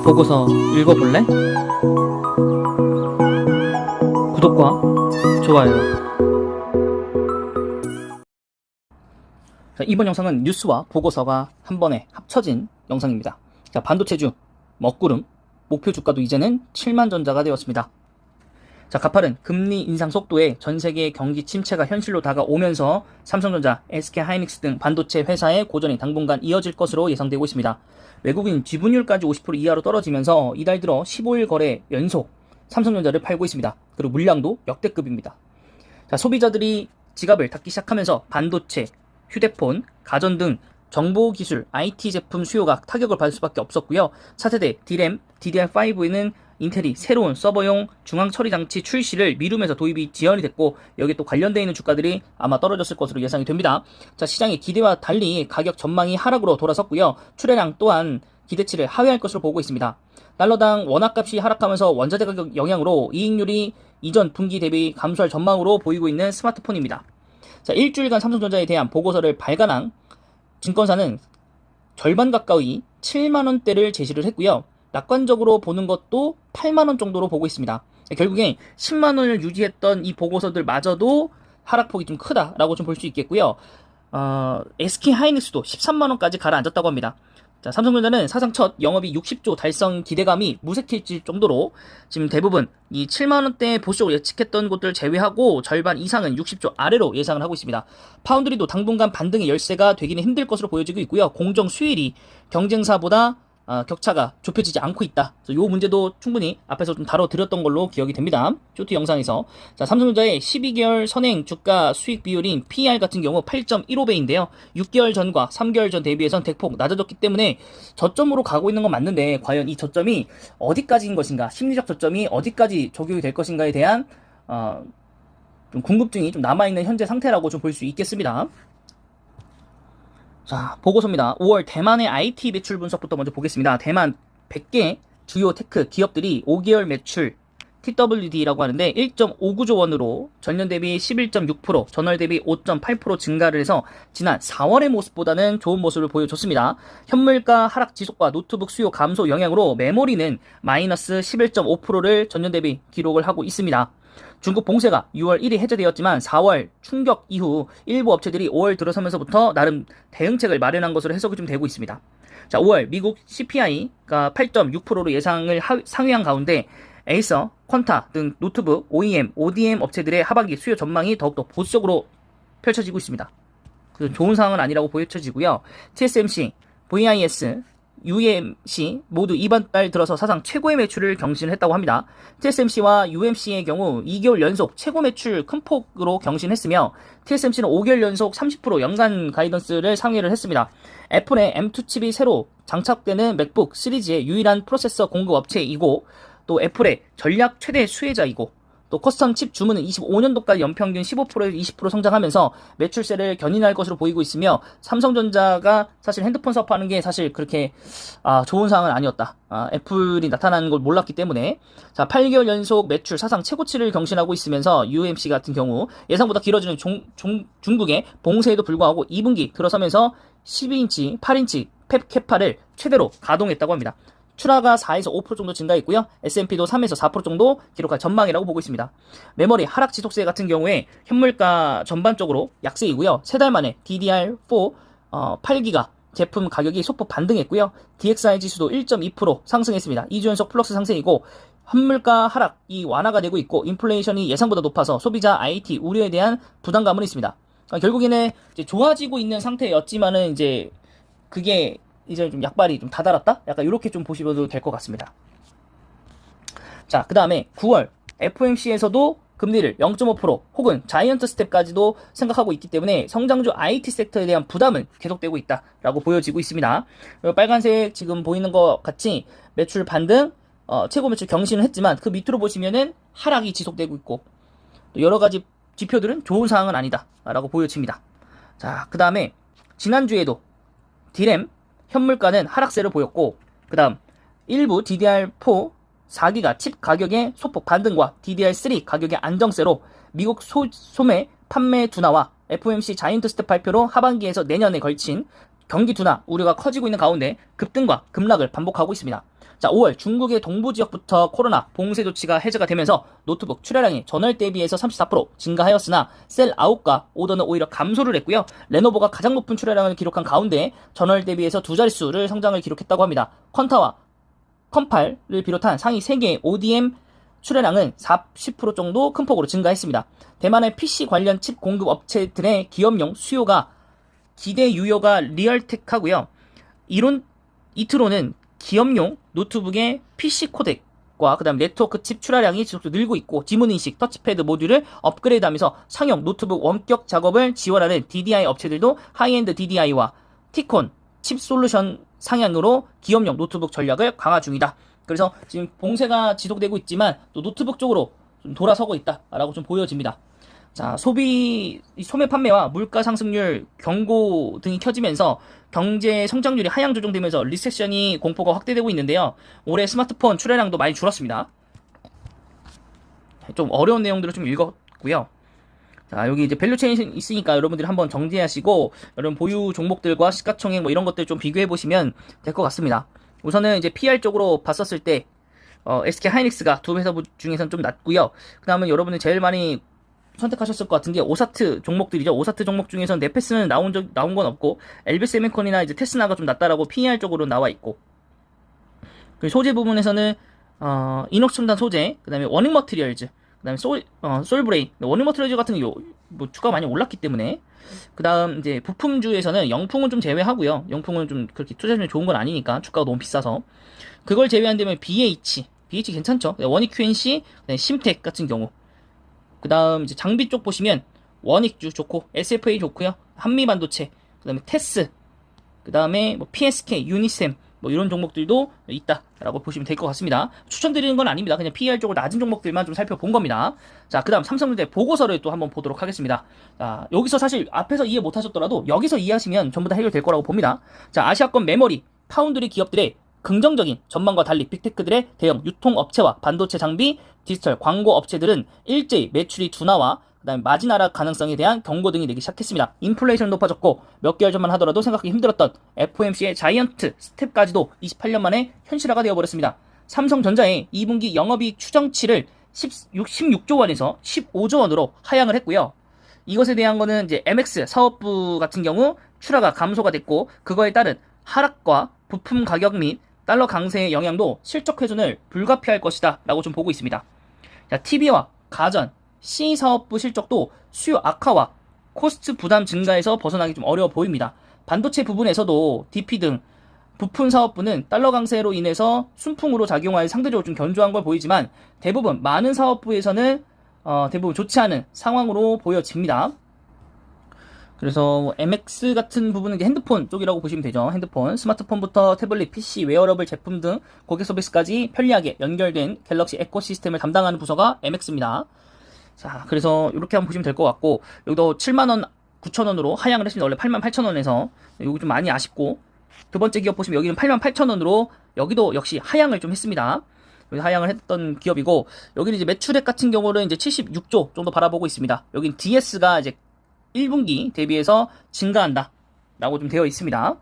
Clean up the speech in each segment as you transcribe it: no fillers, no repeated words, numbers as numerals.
보고서 읽어볼래? 구독과 좋아요. 자, 이번 영상은 뉴스와 보고서가 한 번에 합쳐진 영상입니다. 자, 반도체주 먹구름 목표 주가도 이제는 7만전자가 되었습니다. 자, 가파른 금리 인상 속도에 전 세계의 경기 침체가 현실로 다가오면서 삼성전자, SK하이닉스 등 반도체 회사의 고전이 당분간 이어질 것으로 예상되고 있습니다. 외국인 지분율까지 50% 이하로 떨어지면서 이달 들어 15일 거래 연속 삼성전자를 팔고 있습니다. 그리고 물량도 역대급입니다. 자, 소비자들이 지갑을 닫기 시작하면서 반도체, 휴대폰, 가전 등 정보기술, IT 제품 수요가 타격을 받을 수밖에 없었고요. 차세대 D램, DDR5에는 인텔이 새로운 서버용 중앙 처리 장치 출시를 미루면서 도입이 지연이 됐고, 여기에 또 관련되어 있는 주가들이 아마 떨어졌을 것으로 예상이 됩니다. 자, 시장의 기대와 달리 가격 전망이 하락으로 돌아섰고요. 출하량 또한 기대치를 하회할 것으로 보고 있습니다. 달러당 원화값이 하락하면서 원자재 가격 영향으로 이익률이 이전 분기 대비 감소할 전망으로 보이고 있는 스마트폰입니다. 자, 일주일간 삼성전자에 대한 보고서를 발간한 증권사는 절반 가까이 7만원대를 제시를 했고요. 낙관적으로 보는 것도 8만원 정도로 보고 있습니다. 결국에 10만원을 유지했던 이 보고서들마저도 하락폭이 좀 크다라고 좀 볼 수 있겠고요. SK하이닉스도 13만원까지 가라앉았다고 합니다. 자, 삼성전자는 사상 첫 영업이 60조 달성 기대감이 무색해질 정도로 지금 대부분 이 7만원대 보수적으로 예측했던 곳들 제외하고 절반 이상은 60조 아래로 예상을 하고 있습니다. 파운드리도 당분간 반등의 열쇠가 되기는 힘들 것으로 보여지고 있고요. 공정 수율이 경쟁사보다 격차가 좁혀지지 않고 있다. 이 문제도 충분히 앞에서 좀 다뤄드렸던 걸로 기억이 됩니다. 쇼트 영상에서. 자, 삼성전자의 12개월 선행 주가 수익 비율인 PER 같은 경우 8.15배인데요. 6개월 전과 3개월 전 대비해선 대폭 낮아졌기 때문에 저점으로 가고 있는 건 맞는데, 과연 이 저점이 어디까지인 것인가, 심리적 저점이 어디까지 적용이 될 것인가에 대한 좀 궁금증이 좀 남아있는 현재 상태라고 좀 볼 수 있겠습니다. 자, 보고서입니다. 5월 대만의 IT 매출 분석부터 먼저 보겠습니다. 대만 100개 주요 테크 기업들이 5개월 매출 TWD라고 하는데 1.59조 원으로 전년 대비 11.6%, 전월 대비 5.8% 증가를 해서 지난 4월의 모습보다는 좋은 모습을 보여줬습니다. 현물가 하락 지속과 노트북 수요 감소 영향으로 메모리는 마이너스 11.5%를 전년 대비 기록을 하고 있습니다. 중국 봉쇄가 6월 1일 해제되었지만 4월 충격 이후 일부 업체들이 5월 들어서면서부터 나름 대응책을 마련한 것으로 해석이 좀 되고 있습니다. 자, 5월 미국 CPI가 8.6%로 예상을 상회한 가운데 에이서, 퀀타 등 노트북, OEM, ODM 업체들의 하반기 수요 전망이 더욱더 보수적으로 펼쳐지고 있습니다. 좋은 상황은 아니라고 보여지고요. TSMC, VIS, UMC 모두 이번 달 들어서 사상 최고의 매출을 경신했다고 합니다. TSMC와 UMC의 경우 2개월 연속 최고 매출 큰 폭으로 경신했으며, TSMC는 5개월 연속 30% 연간 가이던스를 상회를 했습니다. 애플의 M2 칩이 새로 장착되는 맥북 시리즈의 유일한 프로세서 공급 업체이고, 또 애플의 전략 최대 수혜자이고, 또 커스텀 칩 주문은 25년도까지 연평균 15%에서 20% 성장하면서 매출세를 견인할 것으로 보이고 있으며, 삼성전자가 사실 핸드폰 사업하는 게 사실 그렇게 좋은 상황은 아니었다. 애플이 나타나는 걸 몰랐기 때문에. 자, 8개월 연속 매출 사상 최고치를 경신하고 있으면서 UMC 같은 경우 예상보다 길어지는 중국의 봉쇄에도 불구하고 2분기 들어서면서 12인치, 8인치 팹 캐파를 최대로 가동했다고 합니다. 출하가 4에서 5% 정도 증가했고요. S&P도 3에서 4% 정도 기록할 전망이라고 보고 있습니다. 메모리 하락 지속세 같은 경우에 현물가 전반적으로 약세이고요. 3달 만에 DDR4 8기가 제품 가격이 소폭 반등했고요. DXI 지수도 1.2% 상승했습니다. 2주 연속 플러스 상승이고, 현물가 하락이 완화가 되고 있고, 인플레이션이 예상보다 높아서 소비자 IT 우려에 대한 부담감은 있습니다. 결국에는 이제 좋아지고 있는 상태였지만은 이제 그게 이제 좀 약발이 좀 다다랐다? 약간 이렇게 좀 보시면 될 것 같습니다. 자, 그 다음에 9월 FOMC에서도 금리를 0.5% 혹은 자이언트 스텝까지도 생각하고 있기 때문에 성장주 IT 섹터에 대한 부담은 계속되고 있다라고 보여지고 있습니다. 빨간색 지금 보이는 것 같이 매출 반등, 최고 매출 경신을 했지만 그 밑으로 보시면은 하락이 지속되고 있고, 또 여러 가지 지표들은 좋은 상황은 아니다라고 보여집니다. 자, 그 다음에 지난주에도 D램 현물가는 하락세를 보였고, 그 다음 일부 DDR4 4기가 칩 가격의 소폭 반등과 DDR3 가격의 안정세로 미국 소매 판매 둔화와 FOMC 자이언트 스텝 발표로 하반기에서 내년에 걸친 경기 둔화 우려가 커지고 있는 가운데 급등과 급락을 반복하고 있습니다. 자, 5월 중국의 동부 지역부터 코로나 봉쇄 조치가 해제가 되면서 노트북 출하량이 전월 대비해서 34% 증가하였으나 셀아웃과 오더는 오히려 감소를 했고요. 레노버가 가장 높은 출하량을 기록한 가운데 전월 대비해서 두 자릿수를 성장을 기록했다고 합니다. 퀀타와 컴팔을 비롯한 상위 3개의 ODM 출하량은 40% 정도 큰 폭으로 증가했습니다. 대만의 PC 관련 칩 공급 업체들의 기업용 수요가 기대 유효가 리얼텍하고요. 이트로는 기업용 노트북의 PC 코덱과 그다음 네트워크 칩 출하량이 지속적으로 늘고 있고 지문인식 터치패드 모듈을 업그레이드하면서 상용 노트북 원격 작업을 지원하는 DDI 업체들도 하이엔드 DDI와 티콘 칩 솔루션 상향으로 기업용 노트북 전략을 강화 중이다. 그래서 지금 봉쇄가 지속되고 있지만 또 노트북 쪽으로 좀 돌아서고 있다라고 좀 보여집니다. 자, 소매 판매와 물가 상승률 경고 등이 켜지면서 경제 성장률이 하향 조정되면서 리세션이 공포가 확대되고 있는데요. 올해 스마트폰 출하량도 많이 줄었습니다. 좀 어려운 내용들을 좀 읽었고요. 자, 여기 이제 밸류체인 있으니까 여러분들이 한번 정리하시고 여러분 보유 종목들과 시가총액 뭐 이런 것들 좀 비교해 보시면 될 것 같습니다. 우선은 이제 PR 쪽으로 봤었을 때 SK 하이닉스가 두 회사 중에서는 좀 낮고요. 그 다음은 여러분이 제일 많이 선택하셨을 것 같은 게 오사트 종목들이죠. 오사트 종목 중에서는 네페스는 나온 건 없고 엘비세미콘이나 이제 테스나가 좀 낮다라고 PR 쪽으로 나와 있고, 그 소재 부분에서는 이녹스 첨단 소재, 그다음에 워닝 머티리얼즈, 그다음에 솔브레인, 워닝 머티리얼즈 같은 게 뭐 주가가 많이 올랐기 때문에, 그다음 이제 부품주에서는 영풍은 좀 제외하고요. 영풍은 좀 그렇게 투자점이 좋은 건 아니니까 주가가 너무 비싸서 그걸 제외한다면 BH 괜찮죠. 원익 QNC, 심텍 같은 경우. 그 다음 이제 장비 쪽 보시면 원익주 좋고 SFA 좋고요. 한미반도체, 그 다음에 테스, 그 다음에 뭐 PSK, 유니셈 뭐 이런 종목들도 있다라고 보시면 될 것 같습니다. 추천드리는 건 아닙니다. 그냥 PER 쪽으로 낮은 종목들만 좀 살펴본 겁니다. 자, 그 다음 삼성전자 보고서를 또 한번 보도록 하겠습니다. 자, 여기서 사실 앞에서 이해 못하셨더라도 여기서 이해하시면 전부 다 해결될 거라고 봅니다. 자, 아시아권 메모리, 파운드리 기업들의 긍정적인 전망과 달리 빅테크들의 대형 유통업체와 반도체 장비, 디지털 광고 업체들은 일제히 매출이 둔화와 그다음에 마진 하락 가능성에 대한 경고 등이 내기 시작했습니다. 인플레이션 높아졌고 몇 개월 전만 하더라도 생각하기 힘들었던 FOMC의 자이언트 스텝까지도 28년 만에 현실화가 되어버렸습니다. 삼성전자의 2분기 영업이익 추정치를 16조 원에서 15조 원으로 하향을 했고요. 이것에 대한 거는 이제 MX 사업부 같은 경우 출하가 감소가 됐고 그거에 따른 하락과 부품 가격 및 달러 강세의 영향도 실적 훼손을 불가피할 것이다 라고 좀 보고 있습니다. 자, TV와 가전, C사업부 실적도 수요 악화와 코스트 부담 증가에서 벗어나기 좀 어려워 보입니다. 반도체 부분에서도 DP 등 부품 사업부는 달러 강세로 인해서 순풍으로 작용하여 상대적으로 좀 견조한 걸 보이지만 대부분 많은 사업부에서는 대부분 좋지 않은 상황으로 보여집니다. 그래서 MX 같은 부분은 이제 핸드폰 쪽이라고 보시면 되죠. 핸드폰, 스마트폰부터 태블릿, PC, 웨어러블 제품 등 고객 서비스까지 편리하게 연결된 갤럭시 에코시스템을 담당하는 부서가 MX입니다. 자, 그래서 이렇게 한번 보시면 될 것 같고, 여기도 7만원, 9천원으로 하향을 했습니다. 원래 88,000원에서. 여기 좀 많이 아쉽고, 두 번째 기업 보시면 여기는 88,000원으로 여기도 역시 하향을 좀 했습니다. 여기 하향을 했던 기업이고, 여기는 이제 매출액 같은 경우는 이제 76조 정도 바라보고 있습니다. 여긴 DS가 이제 1분기 대비해서 증가한다 라고 좀 되어 있습니다.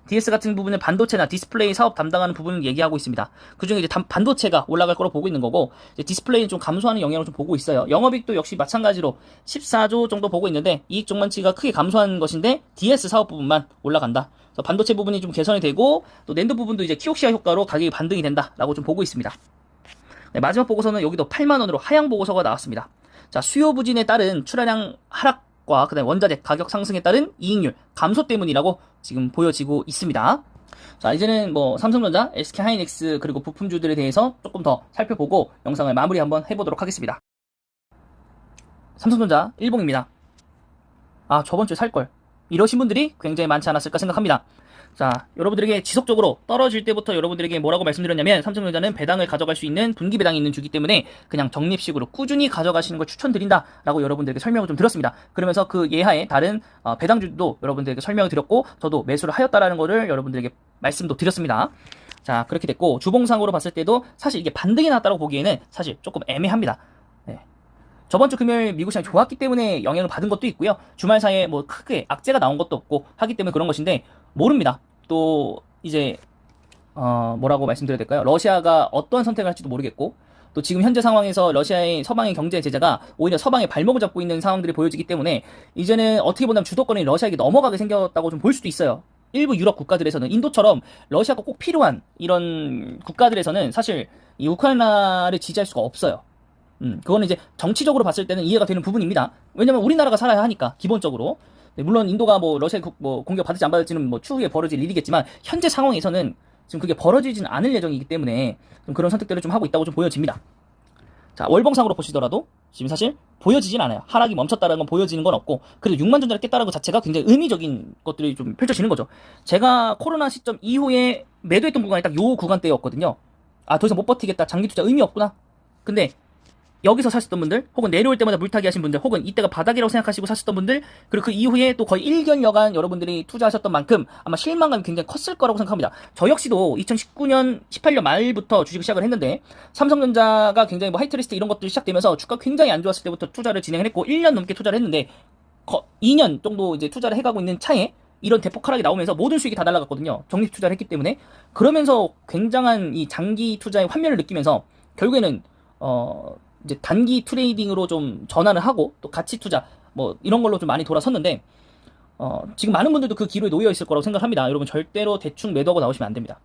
DS 같은 부분은 반도체나 디스플레이 사업 담당하는 부분을 얘기하고 있습니다. 그 중에 이제 반도체가 올라갈 거로 보고 있는 거고, 이제 디스플레이는 좀 감소하는 영향을 좀 보고 있어요. 영업이익도 역시 마찬가지로 14조 정도 보고 있는데, 이익 전망치가 크게 감소한 것인데, DS 사업 부분만 올라간다. 그래서 반도체 부분이 좀 개선이 되고, 또 낸드 부분도 이제 키옥시아 효과로 가격이 반등이 된다라고 좀 보고 있습니다. 네, 마지막 보고서는 여기도 8만원으로 하향 보고서가 나왔습니다. 자, 수요 부진에 따른 출하량 하락 과 그다음 원자재 가격 상승에 따른 이익률 감소 때문이라고 지금 보여지고 있습니다. 자, 이제는 뭐 삼성전자, SK 하이닉스 그리고 부품주들에 대해서 조금 더 살펴보고 영상을 마무리 한번 해보도록 하겠습니다. 삼성전자 일봉입니다. 아, 저번 주에 살걸, 이러신 분들이 굉장히 많지 않았을까 생각합니다. 자, 여러분들에게 지속적으로 떨어질 때부터 여러분들에게 뭐라고 말씀드렸냐면, 삼성전자는 배당을 가져갈 수 있는 분기 배당이 있는 주기 때문에 그냥 적립식으로 꾸준히 가져가시는 걸 추천드린다 라고 여러분들에게 설명을 좀 드렸습니다. 그러면서 그 예하에 다른 배당주도 여러분들에게 설명을 드렸고, 저도 매수를 하였다라는 거를 여러분들에게 말씀도 드렸습니다. 자, 그렇게 됐고, 주봉상으로 봤을 때도 사실 이게 반등이 났다고 보기에는 사실 조금 애매합니다. 네. 저번 주 금요일 미국 시장이 좋았기 때문에 영향을 받은 것도 있고요. 주말 사이에 뭐 크게 악재가 나온 것도 없고 하기 때문에 그런 것인데, 모릅니다. 또 이제 뭐라고 말씀드려야 될까요? 러시아가 어떤 선택을 할지도 모르겠고, 또 지금 현재 상황에서 러시아의 서방의 경제 제재가 오히려 서방의 발목을 잡고 있는 상황들이 보여지기 때문에 이제는 어떻게 보면 주도권이 러시아에게 넘어가게 생겼다고 좀 볼 수도 있어요. 일부 유럽 국가들에서는 인도처럼 러시아가 꼭 필요한 이런 국가들에서는 사실 이 우크라이나를 지지할 수가 없어요. 그거는 이제 정치적으로 봤을 때는 이해가 되는 부분입니다. 왜냐면 우리나라가 살아야 하니까 기본적으로. 네, 물론 인도가 뭐 러시아의 뭐 공격 받을지 안 받을지는 뭐 추후에 벌어질 일이겠지만 현재 상황에서는 지금 그게 벌어지진 않을 예정이기 때문에 좀 그런 선택들을 좀 하고 있다고 좀 보여집니다. 자, 월봉상으로 보시더라도 지금 사실 보여지진 않아요. 하락이 멈췄다는 건 보여지는 건 없고, 그래도 6만 전자를 깼다는 것 자체가 굉장히 의미적인 것들이 좀 펼쳐지는 거죠. 제가 코로나 시점 이후에 매도했던 구간이 딱 요 구간대였거든요. 아, 더 이상 못 버티겠다. 장기 투자 의미 없구나. 근데 여기서 사셨던 분들, 혹은 내려올 때마다 물타기 하신 분들, 혹은 이때가 바닥이라고 생각하시고 사셨던 분들, 그리고 그 이후에 또 거의 1개월여간 여러분들이 투자하셨던 만큼 아마 실망감이 굉장히 컸을 거라고 생각합니다. 저 역시도 2019년, 18년 말부터 주식을 시작을 했는데, 삼성전자가 굉장히 뭐 하이트리스트 이런 것들이 시작되면서 주가 굉장히 안 좋았을 때부터 투자를 진행을 했고, 1년 넘게 투자를 했는데, 2년 정도 이제 투자를 해가고 있는 차에 이런 대폭 하락이 나오면서 모든 수익이 다 날아갔거든요. 적립 투자를 했기 때문에. 그러면서 굉장한 이 장기 투자의 환멸을 느끼면서, 결국에는, 이제 단기 트레이딩으로 좀 전환을 하고 또 가치 투자 뭐 이런 걸로 좀 많이 돌아섰는데 지금 많은 분들도 그 기로에 놓여 있을 거라고 생각합니다. 여러분 절대로 대충 매도하고 나오시면 안 됩니다.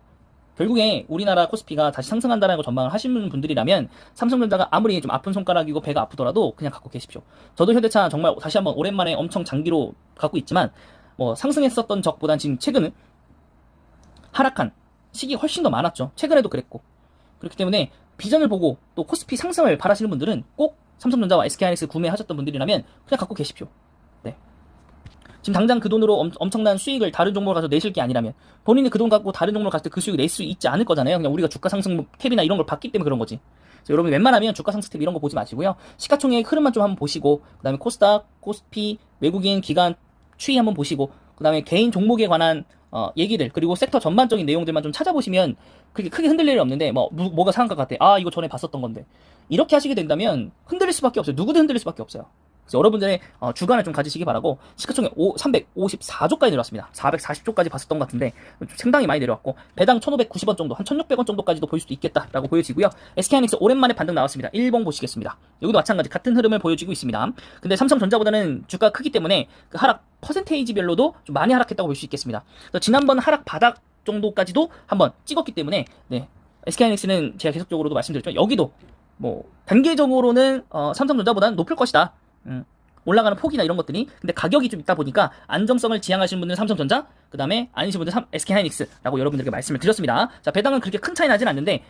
결국에 우리나라 코스피가 다시 상승한다는 걸 전망을 하시는 분들이라면 삼성전자가 아무리 좀 아픈 손가락이고 배가 아프더라도 그냥 갖고 계십시오. 저도 현대차 정말 다시 한번 오랜만에 엄청 장기로 갖고 있지만 뭐 상승했었던 적보단 지금 최근은 하락한 시기가 훨씬 더 많았죠. 최근에도 그랬고. 그렇기 때문에 비전을 보고 또 코스피 상승을 바라시는 분들은 꼭 삼성전자와 SK하이닉스 구매하셨던 분들이라면 그냥 갖고 계십시오. 네. 지금 당장 그 돈으로 엄청난 수익을 다른 종목을 가서 내실 게 아니라면 본인이 그 돈 갖고 다른 종목을 갔을 때 그 수익을 낼 수 있지 않을 거잖아요. 그냥 우리가 주가 상승 탭이나 이런 걸 봤기 때문에 그런 거지. 그래서 여러분 웬만하면 주가 상승 탭 이런 거 보지 마시고요. 시가총액 흐름만 좀 한번 보시고 그 다음에 코스닥, 코스피, 외국인 기관 추이 한번 보시고 그 다음에 개인 종목에 관한 얘기들 그리고 섹터 전반적인 내용들만 좀 찾아보시면 그렇게 크게 흔들릴 일이 없는데 뭐가 상한가 같아. 아 이거 전에 봤었던 건데 이렇게 하시게 된다면 흔들릴 수밖에 없어요. 누구든 흔들릴 수밖에 없어요. 그래서 여러분들의 주관을 좀 가지시기 바라고 시가총액 354조까지 내려왔습니다. 440조까지 봤었던 것 같은데 상당히 많이 내려왔고 배당 1,590원 정도 한 1,600원 정도까지도 보일 수도 있겠다라고 보여지고요. SK하이닉스 오랜만에 반등 나왔습니다. 1봉 보시겠습니다. 여기도 마찬가지 같은 흐름을 보여주고 있습니다. 근데 삼성전자보다는 주가 크기 때문에 그 하락 퍼센테이지별로도 좀 많이 하락했다고 볼 수 있겠습니다. 그래서 지난번 하락 바닥 정도까지도 한번 찍었기 때문에 네, SK하이닉스는 제가 계속적으로도 말씀드렸죠. 여기도 뭐 단계적으로는 삼성전자보다는 높을 것이다. 올라가는 폭이나 이런 것들이 근데 가격이 좀 있다 보니까 안정성을 지향하시는 분들은 삼성전자 그 다음에 아니신 분들은 SK하이닉스라고 여러분들에게 말씀을 드렸습니다. 자 배당은 그렇게 큰 차이 나진 않는데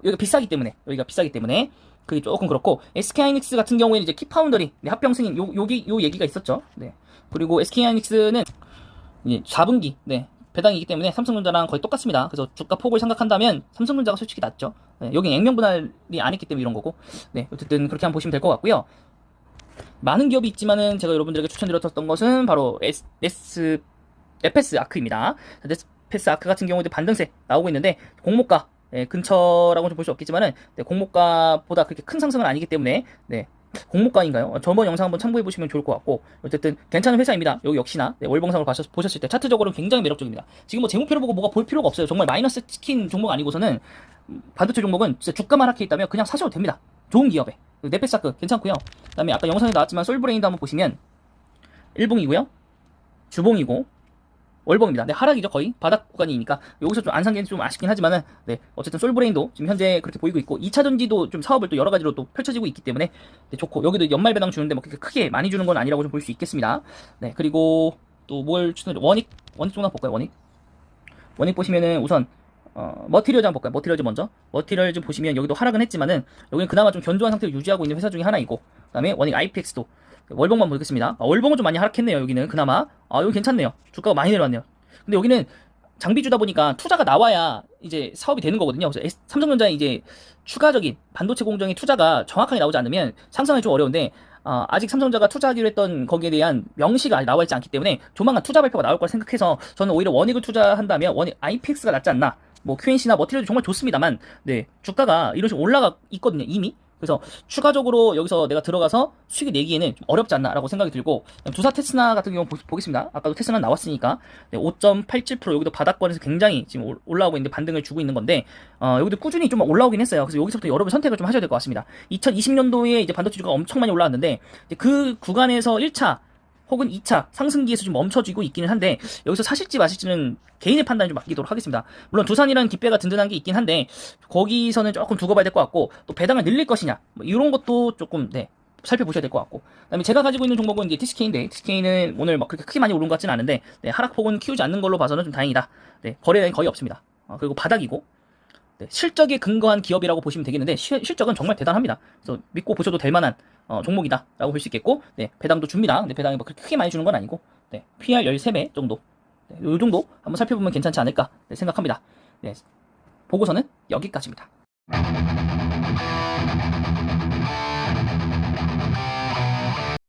여기가 비싸기 때문에 그게 조금 그렇고 SK하이닉스 같은 경우에는 이제 키파운더리 네, 합병 승인 요 얘기가 있었죠. 네. 그리고 SK하이닉스는 이제 4분기 네. 배당이기 때문에 삼성전자랑 거의 똑같습니다. 그래서 주가 폭을 생각한다면 삼성전자가 솔직히 낫죠. 네, 여긴 액면 분할이 안 했기 때문에 이런 거고. 네, 어쨌든 그렇게 한번 보시면 될 것 같고요. 많은 기업이 있지만은 제가 여러분들에게 추천드렸던 것은 바로 FS 아크입니다. FS 아크 같은 경우도 반등세 나오고 있는데 공모가 근처라고 좀 볼 수 없겠지만은 네, 공모가보다 그렇게 큰 상승은 아니기 때문에 네. 공모가인가요? 저번 영상 한번 참고해보시면 좋을 것 같고 어쨌든 괜찮은 회사입니다. 여기 역시나 네, 월봉상으로 보셨을 때 차트적으로는 굉장히 매력적입니다. 지금 뭐 재무표를 보고 뭐가 볼 필요가 없어요. 정말 마이너스 치킨 종목 아니고서는 반도체 종목은 진짜 주가만 하락해 있다면 그냥 사셔도 됩니다. 좋은 기업에 네페사크 괜찮고요. 그 다음에 아까 영상에 나왔지만 솔브레인도 한번 보시면 일봉이고요, 주봉이고 월봉입니다. 네, 하락이죠. 거의 바닥 구간이니까 여기서 좀 안 산 게 좀 아쉽긴 하지만은 네, 어쨌든 솔브레인도 지금 현재 그렇게 보이고 있고 2차전지도 좀 사업을 또 여러 가지로 또 펼쳐지고 있기 때문에 네, 좋고 여기도 연말 배당 주는데 뭐 그렇게 크게 많이 주는 건 아니라고 좀 볼 수 있겠습니다. 네, 그리고 또 뭘 추천드려 원익 좀 한번 볼까요? 원익 보시면은 우선 머티리얼즈 한번 볼까요? 머티리얼즈 먼저. 머티리얼즈 보시면 여기도 하락은 했지만은 여기는 그나마 좀 견조한 상태를 유지하고 있는 회사 중에 하나이고 그다음에 원익 IPX도 월봉만 보겠습니다. 월봉은 좀 많이 하락했네요. 여기는 그나마 여기 괜찮네요. 주가가 많이 내려왔네요. 근데 여기는 장비주다 보니까 투자가 나와야 이제 사업이 되는 거거든요. 그래서 삼성전자의 이제 추가적인 반도체 공정의 투자가 정확하게 나오지 않으면 상상이 좀 어려운데 아직 삼성전자가 투자하기로 했던 거기에 대한 명시가 아직 나와 있지 않기 때문에 조만간 투자 발표가 나올 걸 생각해서 저는 오히려 원익을 투자한다면 원익 IPX가 낫지 않나. 뭐 QNC나 머티리얼도 정말 좋습니다만 네 주가가 이런 식으로 올라가 있거든요 이미. 그래서 추가적으로 여기서 내가 들어가서 수익을 내기에는 좀 어렵지 않나라고 생각이 들고, 두사 테스나 같은 경우 보겠습니다. 아까도 테스나 나왔으니까 5.87% 여기도 바닥권에서 굉장히 지금 올라오고 있는데 반등을 주고 있는 건데, 여기도 꾸준히 좀 올라오긴 했어요. 그래서 여기서부터 여러분 선택을 좀 하셔야 될 것 같습니다. 2020년도에 이제 반도체 주가가 엄청 많이 올라왔는데, 이제 그 구간에서 1차 혹은 2차 상승기에서 좀 멈춰지고 있기는 한데, 여기서 사실지 마실지는 개인의 판단이 좀 맡기도록 하겠습니다. 물론 두산이라는 뒷배가 든든한 게 있긴 한데, 거기서는 조금 두고 봐야 될 것 같고, 또 배당을 늘릴 것이냐, 뭐 이런 것도 조금 살펴보셔야 될 것 같고, 그다음에 제가 가지고 있는 종목은 이제 TCK인데, TCK는 오늘 막 그렇게 크게 많이 오른 것 같지는 않은데, 하락폭은 키우지 않는 걸로 봐서는 좀 다행이다. 거래량이 거의 없습니다. 그리고 바닥이고, 실적에 근거한 기업이라고 보시면 되겠는데, 실적은 정말 대단합니다. 그래서 믿고 보셔도 될 만한 종목이다 라고 볼 수 있겠고, 배당도 줍니다. 근데 배당이 뭐 그렇게 크게 많이 주는 건 아니고, PR 13배 정도, 요 정도 한번 살펴보면 괜찮지 않을까 생각합니다. 보고서는 여기까지입니다.